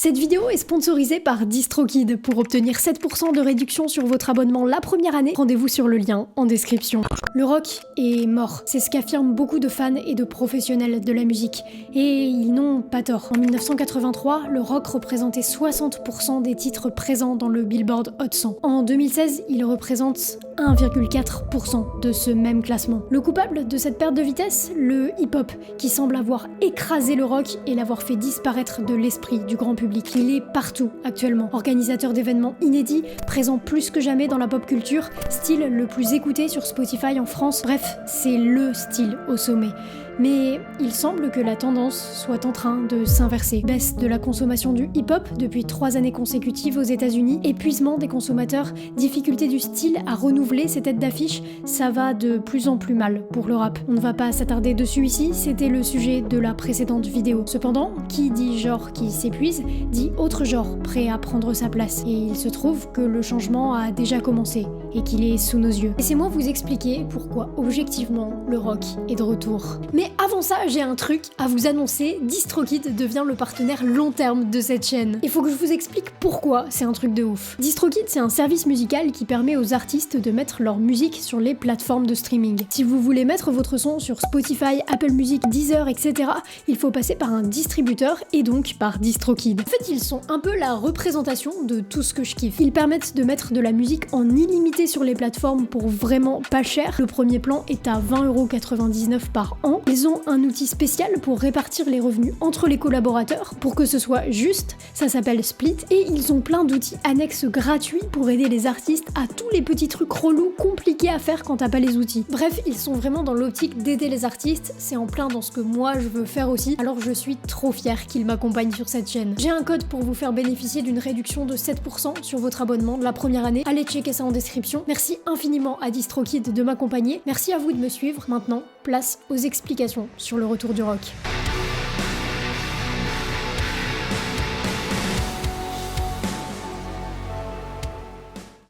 Cette vidéo est sponsorisée par DistroKid. Pour obtenir 7% de réduction sur votre abonnement la première année, rendez-vous sur le lien en description. Le rock est mort, c'est ce qu'affirment beaucoup de fans et de professionnels de la musique. Et ils n'ont pas tort. En 1983, le rock représentait 60% des titres présents dans le Billboard Hot 100. En 2016, il représente 1,4% de ce même classement. Le coupable de cette perte de vitesse, le hip-hop, qui semble avoir écrasé le rock et l'avoir fait disparaître de l'esprit du grand public. Il est partout actuellement. Organisateur d'événements inédits, présent plus que jamais dans la pop culture, style le plus écouté sur Spotify en France. Bref, c'est le style au sommet. Mais il semble que la tendance soit en train de s'inverser. Baisse de la consommation du hip-hop depuis 3 années consécutives aux États-Unis, épuisement des consommateurs, difficulté du style à renouveler ses têtes d'affiche, ça va de plus en plus mal pour le rap. On ne va pas s'attarder dessus ici, c'était le sujet de la précédente vidéo. Cependant, qui dit genre qui s'épuise, dit autre genre prêt à prendre sa place. Et il se trouve que le changement a déjà commencé et qu'il est sous nos yeux. Laissez-moi vous expliquer pourquoi objectivement le rock est de retour. Mais avant ça, j'ai un truc à vous annoncer, DistroKid devient le partenaire long terme de cette chaîne. Il faut que je vous explique pourquoi c'est un truc de ouf. DistroKid, c'est un service musical qui permet aux artistes de mettre leur musique sur les plateformes de streaming. Si vous voulez mettre votre son sur Spotify, Apple Music, Deezer, etc., il faut passer par un distributeur et donc par DistroKid. En fait, ils sont un peu la représentation de tout ce que je kiffe. Ils permettent de mettre de la musique en illimité sur les plateformes pour vraiment pas cher. Le premier plan est à 20,99€ par an. Ils ont un outil spécial pour répartir les revenus entre les collaborateurs pour que ce soit juste, ça s'appelle Split, et ils ont plein d'outils annexes gratuits pour aider les artistes à tous les petits trucs relous compliqués à faire quand t'as pas les outils. Bref, ils sont vraiment dans l'optique d'aider les artistes, c'est en plein dans ce que moi je veux faire aussi, alors je suis trop fière qu'ils m'accompagnent sur cette chaîne. J'ai un code pour vous faire bénéficier d'une réduction de 7% sur votre abonnement de la première année, allez checker ça en description. Merci infiniment à DistroKid de m'accompagner, merci à vous de me suivre. Maintenant, place aux explications sur le retour du rock.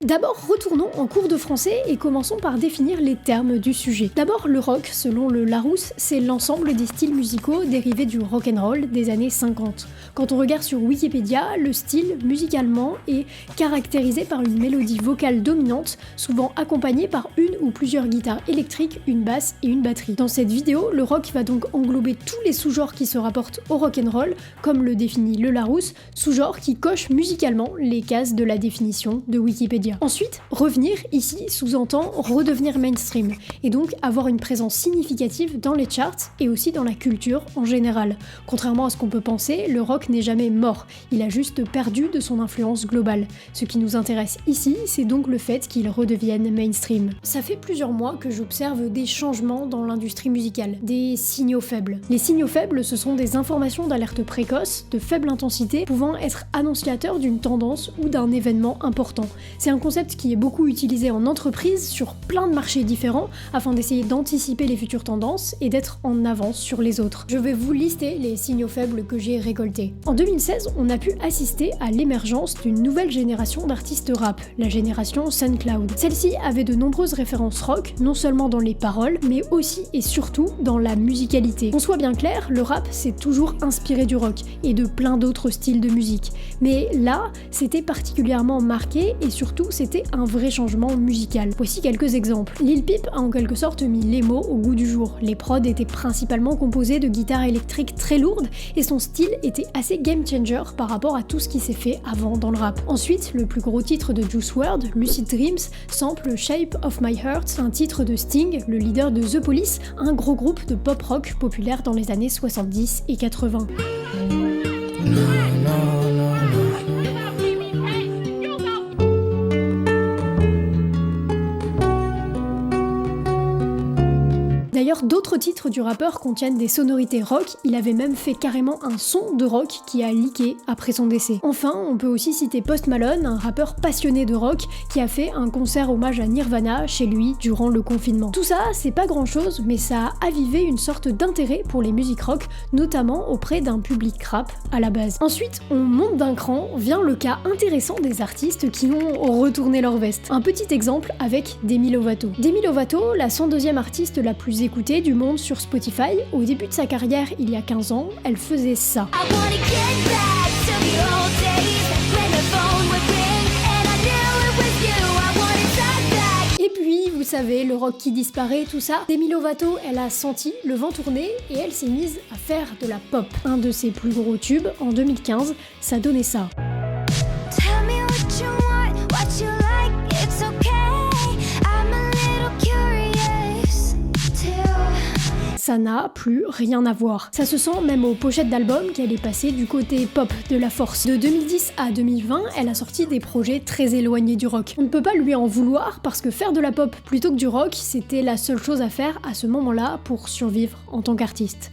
D'abord, retournons en cours de français et commençons par définir les termes du sujet. D'abord, le rock, selon le Larousse, c'est l'ensemble des styles musicaux dérivés du rock'n'roll des années 50. Quand on regarde sur Wikipédia, le style, musicalement, est caractérisé par une mélodie vocale dominante, souvent accompagnée par une ou plusieurs guitares électriques, une basse et une batterie. Dans cette vidéo, le rock va donc englober tous les sous-genres qui se rapportent au rock'n'roll, comme le définit le Larousse, sous-genre qui coche musicalement les cases de la définition de Wikipédia. Ensuite, revenir ici sous-entend redevenir mainstream, et donc avoir une présence significative dans les charts et aussi dans la culture en général. Contrairement à ce qu'on peut penser, le rock n'est jamais mort, il a juste perdu de son influence globale. Ce qui nous intéresse ici, c'est donc le fait qu'il redevienne mainstream. Ça fait plusieurs mois que j'observe des changements dans l'industrie musicale, des signaux faibles. Les signaux faibles, ce sont des informations d'alerte précoce, de faible intensité, pouvant être annonciateurs d'une tendance ou d'un événement important. C'est un concept qui est beaucoup utilisé en entreprise sur plein de marchés différents afin d'essayer d'anticiper les futures tendances et d'être en avance sur les autres. Je vais vous lister les signaux faibles que j'ai récoltés. En 2016, on a pu assister à l'émergence d'une nouvelle génération d'artistes rap, la génération SoundCloud. Celle-ci avait de nombreuses références rock, non seulement dans les paroles, mais aussi et surtout dans la musicalité. Qu'on soit bien clair, le rap s'est toujours inspiré du rock et de plein d'autres styles de musique. Mais là, c'était particulièrement marqué et surtout c'était un vrai changement musical. Voici quelques exemples. Lil Peep a en quelque sorte mis les mots au goût du jour. Les prods étaient principalement composés de guitares électriques très lourdes et son style était assez game changer par rapport à tout ce qui s'est fait avant dans le rap. Ensuite, le plus gros titre de Juice WRLD, Lucid Dreams, sample Shape of My Heart, un titre de Sting, le leader de The Police, un gros groupe de pop rock populaire dans les années 70 et 80. D'ailleurs, d'autres titres du rappeur contiennent des sonorités rock, il avait même fait carrément un son de rock qui a leaké après son décès. Enfin, on peut aussi citer Post Malone, un rappeur passionné de rock qui a fait un concert hommage à Nirvana chez lui durant le confinement. Tout ça, c'est pas grand chose, mais ça a avivé une sorte d'intérêt pour les musiques rock, notamment auprès d'un public rap à la base. Ensuite, on monte d'un cran, vient le cas intéressant des artistes qui ont retourné leur veste. Un petit exemple avec Demi Lovato. Demi Lovato, la 102e artiste la plus écoutée du monde sur Spotify, au début de sa carrière il y a 15 ans, elle faisait ça. savez, le rock qui disparaît, tout ça. Demi Lovato, elle a senti le vent tourner et elle s'est mise à faire de la pop. Un de ses plus gros tubes, en 2015, ça donnait ça. Tell me what you want, what you like, it's okay. I'm a little curious too. Ça n'a plus rien à voir. Ça se sent même aux pochettes d'albums qu'elle est passée du côté pop de la force. De 2010 à 2020, elle a sorti des projets très éloignés du rock. On ne peut pas lui en vouloir parce que faire de la pop plutôt que du rock, c'était la seule chose à faire à ce moment-là pour survivre en tant qu'artiste.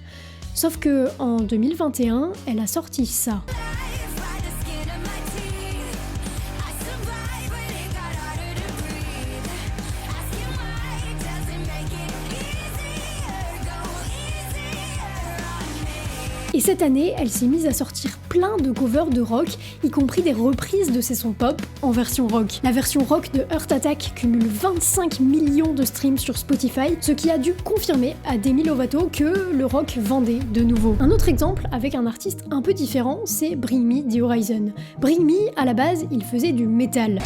Sauf que en 2021, elle a sorti ça. Et cette année, elle s'est mise à sortir plein de covers de rock, y compris des reprises de ses sons pop en version rock. La version rock de Heart Attack cumule 25 millions de streams sur Spotify, ce qui a dû confirmer à Demi Lovato que le rock vendait de nouveau. Un autre exemple avec un artiste un peu différent, c'est Bring Me The Horizon. Bring Me, à la base, il faisait du métal.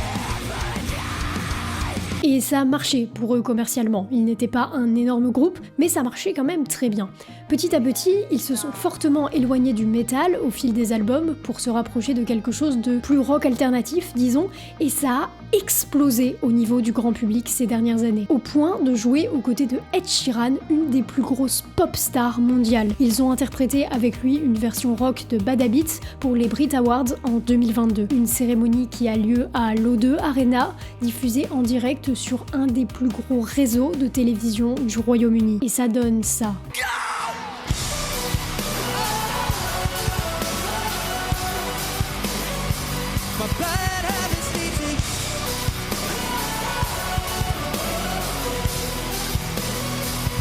Et ça marchait pour eux commercialement. Ils n'étaient pas un énorme groupe, mais ça marchait quand même très bien. Petit à petit, ils se sont fortement éloignés du métal au fil des albums pour se rapprocher de quelque chose de plus rock alternatif, disons, et ça a explosé au niveau du grand public ces dernières années, au point de jouer aux côtés de Ed Sheeran, une des plus grosses pop stars mondiales. Ils ont interprété avec lui une version rock de Bad Habits pour les Brit Awards en 2022, une cérémonie qui a lieu à l'O2 Arena, diffusée en direct sur un des plus gros réseaux de télévision du Royaume-Uni. Et ça donne ça.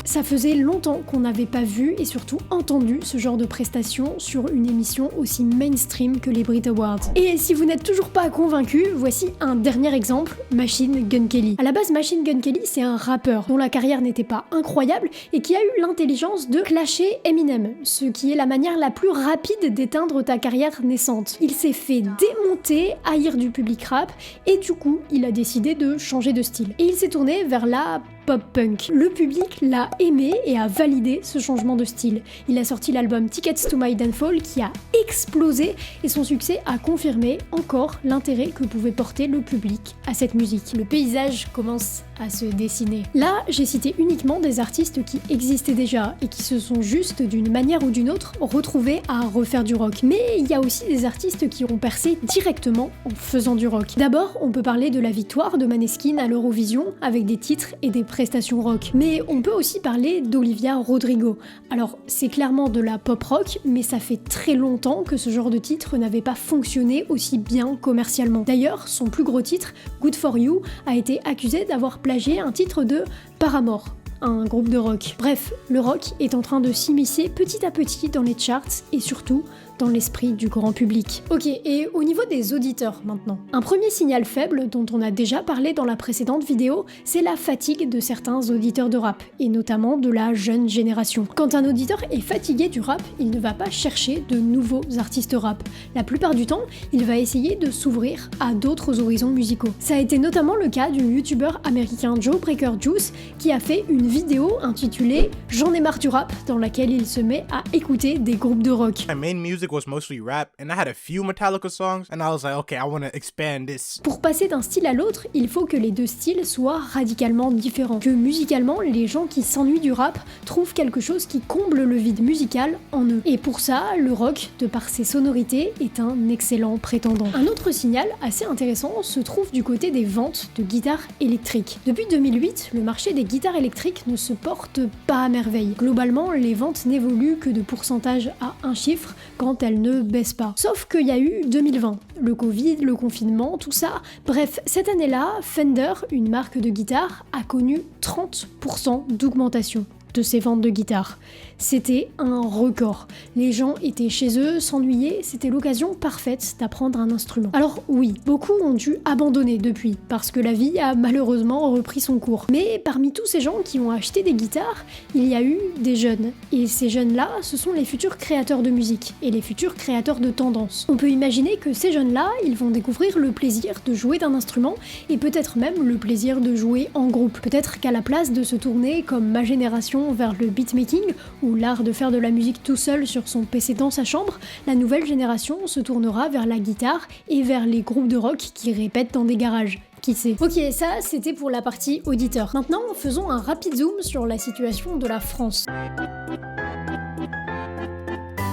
Ça faisait longtemps qu'on n'avait pas vu et surtout entendu ce genre de prestation sur une émission aussi mainstream que les Brit Awards. Et si vous n'êtes toujours pas convaincu, voici un dernier exemple, Machine Gun Kelly. À la base, Machine Gun Kelly, c'est un rappeur dont la carrière n'était pas incroyable et qui a eu l'intelligence de clasher Eminem, ce qui est la manière la plus rapide d'éteindre ta carrière naissante. Il s'est fait démonter, haïr du public rap et du coup, il a décidé de changer de style. Et il s'est tourné vers la pop-punk. Le public l'a aimé et a validé ce changement de style. Il a sorti l'album Tickets to My Downfall qui a explosé et son succès a confirmé encore l'intérêt que pouvait porter le public à cette musique. Le paysage commence à se dessiner. Là, j'ai cité uniquement des artistes qui existaient déjà et qui se sont juste d'une manière ou d'une autre retrouvés à refaire du rock. Mais il y a aussi des artistes qui ont percé directement en faisant du rock. D'abord, on peut parler de la victoire de Maneskin à l'Eurovision avec des titres et des prestations rock. Mais on peut aussi parler d'Olivia Rodrigo. Alors, c'est clairement de la pop rock, mais ça fait très longtemps que ce genre de titre n'avait pas fonctionné aussi bien commercialement. D'ailleurs, son plus gros titre, Good For You, a été accusé d'avoir plagié un titre de Paramore, un groupe de rock. Bref, le rock est en train de s'immiscer petit à petit dans les charts et surtout dans l'esprit du grand public. Ok, et au niveau des auditeurs maintenant. Un premier signal faible dont on a déjà parlé dans la précédente vidéo, c'est la fatigue de certains auditeurs de rap, et notamment de la jeune génération. Quand un auditeur est fatigué du rap, il ne va pas chercher de nouveaux artistes rap. La plupart du temps, il va essayer de s'ouvrir à d'autres horizons musicaux. Ça a été notamment le cas du youtubeur américain Joe Breaker Juice, qui a fait une vidéo intitulée « J'en ai marre du rap » dans laquelle il se met à écouter des groupes de rock. My main music was mostly rap, and I had a few Metallica songs, and I was like, okay, I want to expand this. Pour passer d'un style à l'autre, il faut que les deux styles soient radicalement différents. Que musicalement, les gens qui s'ennuient du rap trouvent quelque chose qui comble le vide musical en eux. Et pour ça, le rock, de par ses sonorités, est un excellent prétendant. Un autre signal assez intéressant se trouve du côté des ventes de guitares électriques. Depuis 2008, le marché des guitares électriques ne se porte pas à merveille. Globalement, les ventes n'évoluent que de pourcentage à un chiffre quand elles ne baissent pas. Sauf qu'il y a eu 2020, le Covid, le confinement, tout ça. Bref, cette année-là, Fender, une marque de guitare, a connu 30% d'augmentation de ses ventes de guitares. c'était un record. Les gens étaient chez eux, s'ennuyaient, c'était l'occasion parfaite d'apprendre un instrument. Alors oui, beaucoup ont dû abandonner depuis, parce que la vie a malheureusement repris son cours. Mais parmi tous ces gens qui ont acheté des guitares, il y a eu des jeunes. Et ces jeunes-là, ce sont les futurs créateurs de musique, et les futurs créateurs de tendances. On peut imaginer que ces jeunes-là, ils vont découvrir le plaisir de jouer d'un instrument, et peut-être même le plaisir de jouer en groupe. Peut-être qu'à la place de se tourner, comme ma génération, vers le beatmaking, ou l'art de faire de la musique tout seul sur son PC dans sa chambre, la nouvelle génération se tournera vers la guitare et vers les groupes de rock qui répètent dans des garages. Qui sait? Ok, ça c'était pour la partie auditeur. Maintenant, faisons un rapide zoom sur la situation de la France.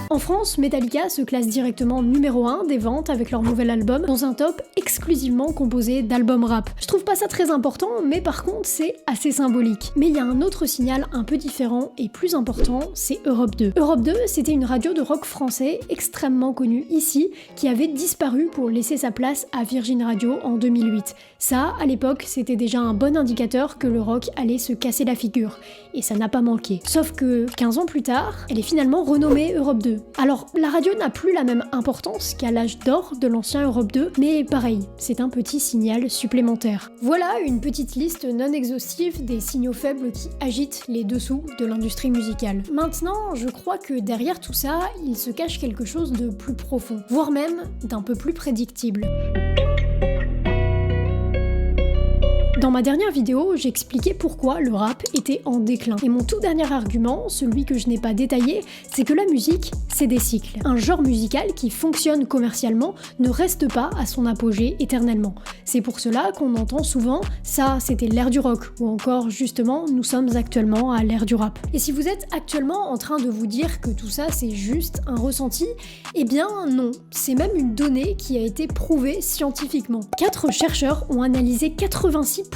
En France, Metallica se classe directement numéro 1 des ventes avec leur nouvel album dans un top exclusivement composé d'albums rap. Je trouve pas ça très important, mais par contre c'est assez symbolique. Mais il y a un autre signal un peu différent et plus important, c'est Europe 2. Europe 2, c'était une radio de rock français extrêmement connue ici, qui avait disparu pour laisser sa place à Virgin Radio en 2008. Ça, à l'époque, c'était déjà un bon indicateur que le rock allait se casser la figure. Et ça n'a pas manqué. Sauf que 15 ans plus tard, elle est finalement renommée Europe 2. Alors, la radio n'a plus la même importance qu'à l'âge d'or de l'ancien Europe 2, mais pareil, c'est un petit signal supplémentaire. Voilà une petite liste non exhaustive des signaux faibles qui agitent les dessous de l'industrie musicale. Maintenant, je crois que derrière tout ça, il se cache quelque chose de plus profond, voire même d'un peu plus prédictible. Dans ma dernière vidéo, j'expliquais pourquoi le rap était en déclin. Et mon tout dernier argument, celui que je n'ai pas détaillé, c'est que la musique, c'est des cycles. Un genre musical qui fonctionne commercialement ne reste pas à son apogée éternellement. C'est pour cela qu'on entend souvent « ça, c'était l'ère du rock » ou encore justement « nous sommes actuellement à l'ère du rap ». Et si vous êtes actuellement en train de vous dire que tout ça c'est juste un ressenti, eh bien non, c'est même une donnée qui a été prouvée scientifiquement. 4 chercheurs ont analysé 86%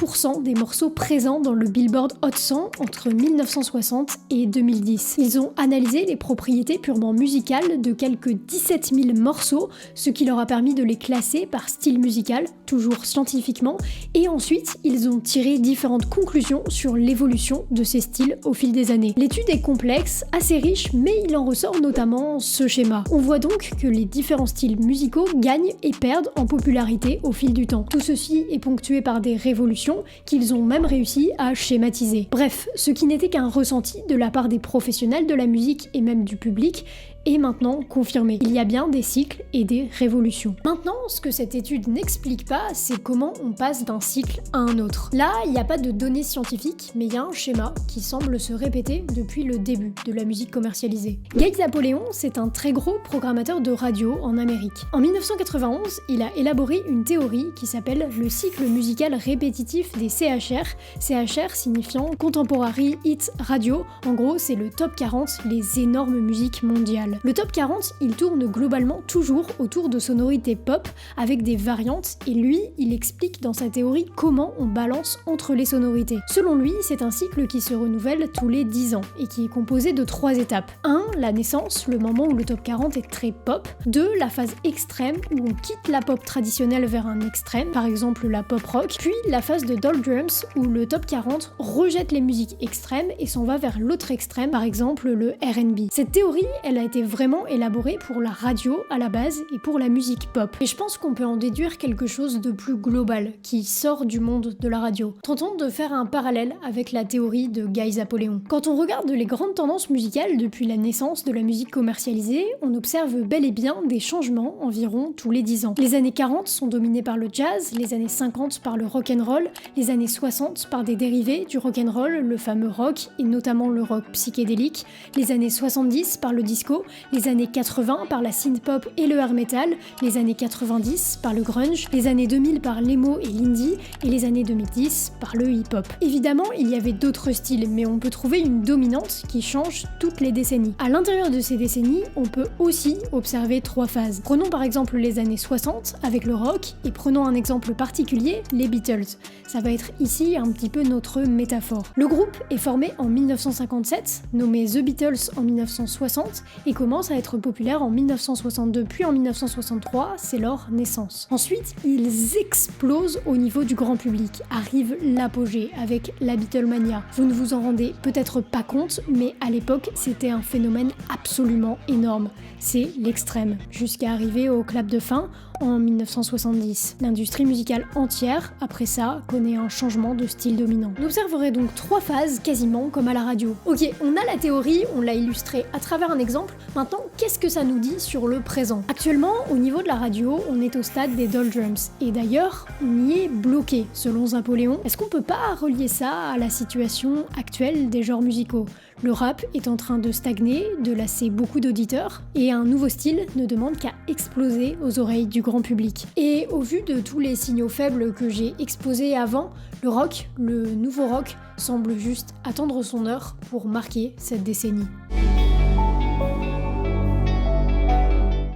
des morceaux présents dans le Billboard Hot 100 entre 1960 et 2010. Ils ont analysé les propriétés purement musicales de quelques 17 000 morceaux, ce qui leur a permis de les classer par style musical, toujours scientifiquement, et ensuite ils ont tiré différentes conclusions sur l'évolution de ces styles au fil des années. L'étude est complexe, assez riche, mais il en ressort notamment ce schéma. On voit donc que les différents styles musicaux gagnent et perdent en popularité au fil du temps. Tout ceci est ponctué par des révolutions qu'ils ont même réussi à schématiser. Bref, ce qui n'était qu'un ressenti de la part des professionnels de la musique et même du public, est maintenant confirmé. Il y a bien des cycles et des révolutions. Maintenant, ce que cette étude n'explique pas, c'est comment on passe d'un cycle à un autre. Là, il n'y a pas de données scientifiques, mais il y a un schéma qui semble se répéter depuis le début de la musique commercialisée. Gail Zapoléon, c'est un très gros programmateur de radio en Amérique. En 1991, il a élaboré une théorie qui s'appelle le cycle musical répétitif des CHR, CHR signifiant Contemporary Hit Radio. En gros, c'est le top 40, les énormes musiques mondiales. Le top 40, il tourne globalement toujours autour de sonorités pop avec des variantes et lui, il explique dans sa théorie comment on balance entre les sonorités. Selon lui, c'est un cycle qui se renouvelle tous les 10 ans et qui est composé de 3 étapes. 1. La naissance, le moment où le top 40 est très pop. 2. La phase extrême où on quitte la pop traditionnelle vers un extrême, par exemple la pop rock. Puis la phase de doldrums où le top 40 rejette les musiques extrêmes et s'en va vers l'autre extrême, par exemple le R&B. Cette théorie, elle a été vraiment élaborée pour la radio à la base et pour la musique pop. Et je pense qu'on peut en déduire quelque chose de plus global qui sort du monde de la radio. Tentons de faire un parallèle avec la théorie de Gail Zapoléon. Quand on regarde les grandes tendances musicales depuis la naissance de la musique commercialisée, on observe bel et bien des changements environ tous les 10 ans. Les années 40 sont dominées par le jazz, les années 50 par le rock'n'roll, les années 60 par des dérivés du rock'n'roll, le fameux rock et notamment le rock psychédélique, les années 70 par le disco, les années 80 par la synth-pop et le hair metal, les années 90 par le grunge, les années 2000 par l'emo et l'indie, et les années 2010 par le hip-hop. Évidemment, il y avait d'autres styles, mais on peut trouver une dominante qui change toutes les décennies. À l'intérieur de ces décennies, on peut aussi observer 3 phases. Prenons par exemple les années 60 avec le rock, et prenons un exemple particulier, les Beatles. Ça va être ici un petit peu notre métaphore. Le groupe est formé en 1957, nommé The Beatles en 1960, et commencent à être populaires en 1962 puis en 1963, c'est leur naissance. Ensuite, ils explosent au niveau du grand public. Arrive l'apogée avec la Beatlemania. Vous ne vous en rendez peut-être pas compte, mais à l'époque, c'était un phénomène absolument énorme. C'est l'extrême, jusqu'à arriver au clap de fin en 1970. L'industrie musicale entière, après ça, connaît un changement de style dominant. On observerait donc 3 phases quasiment comme à la radio. Ok, on a la théorie, on l'a illustrée à travers un exemple. Maintenant, qu'est-ce que ça nous dit sur le présent? Actuellement, au niveau de la radio, on est au stade des doldrums. Et d'ailleurs, on y est bloqué, selon Napoléon. Est-ce qu'on peut pas relier ça à la situation actuelle des genres musicaux? Le rap est en train de stagner, de lasser beaucoup d'auditeurs, et un nouveau style ne demande qu'à exploser aux oreilles du grand public. Et au vu de tous les signaux faibles que j'ai exposés avant, le rock, le nouveau rock, semble juste attendre son heure pour marquer cette décennie.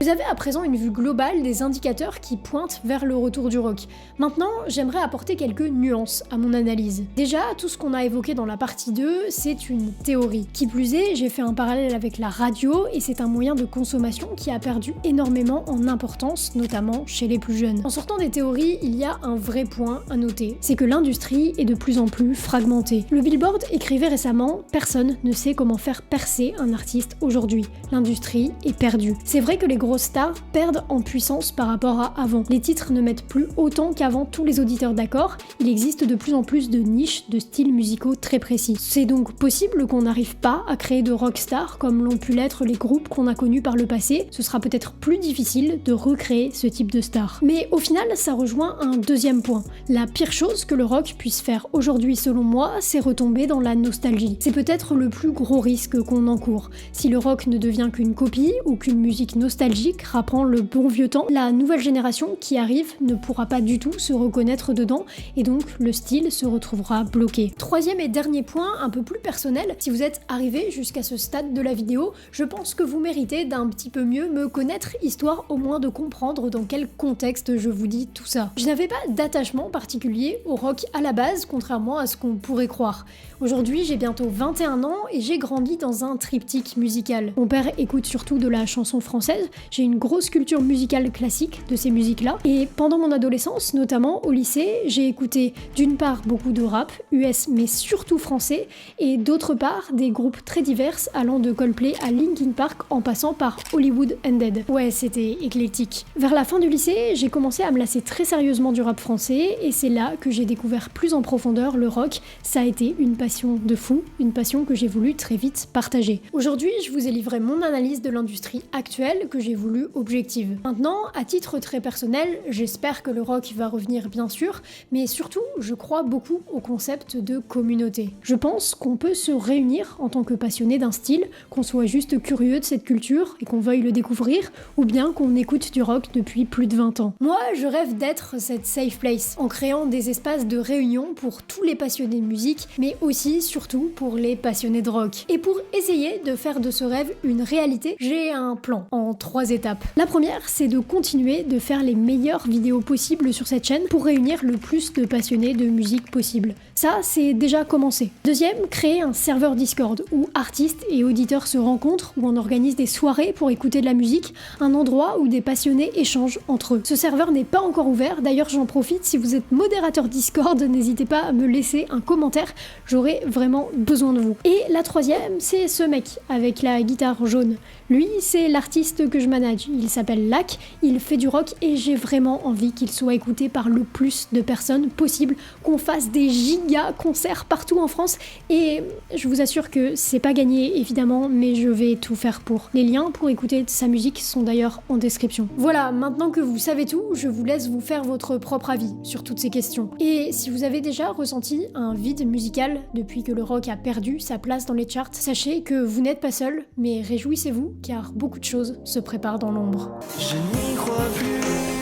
Vous avez à présent une vue globale des indicateurs qui pointent vers le retour du rock. Maintenant, j'aimerais apporter quelques nuances à mon analyse. Déjà, tout ce qu'on a évoqué dans la partie 2, c'est une théorie. Qui plus est, j'ai fait un parallèle avec la radio et c'est un moyen de consommation qui a perdu énormément en importance, notamment chez les plus jeunes. En sortant des théories, il y a un vrai point à noter, c'est que l'industrie est de plus en plus fragmentée. Le Billboard écrivait récemment « Personne ne sait comment faire percer un artiste aujourd'hui. L'industrie est perdue ». C'est vrai que les grosses stars perdent en puissance par rapport à avant. Les titres ne mettent plus autant qu'avant tous les auditeurs d'accord, il existe de plus en plus de niches de styles musicaux très précis. C'est donc possible qu'on n'arrive pas à créer de rockstars comme l'ont pu l'être les groupes qu'on a connus par le passé, ce sera peut-être plus difficile de recréer ce type de star. Mais au final, ça rejoint un deuxième point. La pire chose que le rock puisse faire aujourd'hui selon moi, c'est retomber dans la nostalgie. C'est peut-être le plus gros risque qu'on encourt. Si le rock ne devient qu'une copie ou qu'une musique nostalgique rappant le bon vieux temps, la nouvelle génération qui arrive ne pourra pas du tout se reconnaître dedans et donc le style se retrouvera bloqué. Troisième et dernier point, un peu plus personnel, si vous êtes arrivé jusqu'à ce stade de la vidéo, je pense que vous méritez d'un petit peu mieux me connaître, histoire au moins de comprendre dans quel contexte je vous dis tout ça. Je n'avais pas d'attachement particulier au rock à la base, contrairement à ce qu'on pourrait croire. Aujourd'hui, j'ai bientôt 21 ans et j'ai grandi dans un triptyque musical. Mon père écoute surtout de la chanson française, j'ai une grosse culture musicale classique de ces musiques-là, et pendant mon adolescence, notamment au lycée, j'ai écouté d'une part beaucoup de rap, US mais surtout français, et d'autre part des groupes très divers allant de Coldplay à Linkin Park en passant par Hollywood Ended. Ouais, c'était éclectique. Vers la fin du lycée, j'ai commencé à me lasser très sérieusement du rap français, et c'est là que j'ai découvert plus en profondeur le rock. Ça a été une passion de fou, une passion que j'ai voulu très vite partager. Aujourd'hui, je vous ai livré mon analyse de l'industrie actuelle que j'ai voulu objective. Maintenant, à titre très personnel, j'espère que le rock va revenir bien sûr, mais surtout, je crois beaucoup au concept de communauté. Je pense qu'on peut se réunir en tant que passionné d'un style, qu'on soit juste curieux de cette culture et qu'on veuille le découvrir, ou bien qu'on écoute du rock depuis plus de 20 ans. Moi, je rêve d'être cette safe place, en créant des espaces de réunion pour tous les passionnés de musique, mais aussi, surtout, pour les passionnés de rock. Et pour essayer de faire de ce rêve une réalité, j'ai un plan en 3 étapes. La première, c'est de continuer de faire les meilleures vidéos possibles sur cette chaîne pour réunir le plus de passionnés de musique possible. Ça, c'est déjà commencé. Deuxième, créer un serveur Discord où artistes et auditeurs se rencontrent, où on organise des soirées pour écouter de la musique, un endroit où des passionnés échangent entre eux. Ce serveur n'est pas encore ouvert, d'ailleurs j'en profite, si vous êtes modérateur Discord, n'hésitez pas à me laisser un commentaire, j'aurai vraiment besoin de vous. Et la troisième, c'est ce mec avec la guitare jaune. Lui, c'est l'artiste que je manage, il s'appelle Lac, il fait du rock et j'ai vraiment envie qu'il soit écouté par le plus de personnes possible, qu'on fasse des giga concerts partout en France et je vous assure que c'est pas gagné évidemment, mais je vais tout faire pour. Les liens pour écouter sa musique sont d'ailleurs en description. Voilà, maintenant que vous savez tout, je vous laisse vous faire votre propre avis sur toutes ces questions. Et si vous avez déjà ressenti un vide musical depuis que le rock a perdu sa place dans les charts, sachez que vous n'êtes pas seul, mais réjouissez-vous car beaucoup de choses se préparent dans l'ombre. Je n'y crois plus.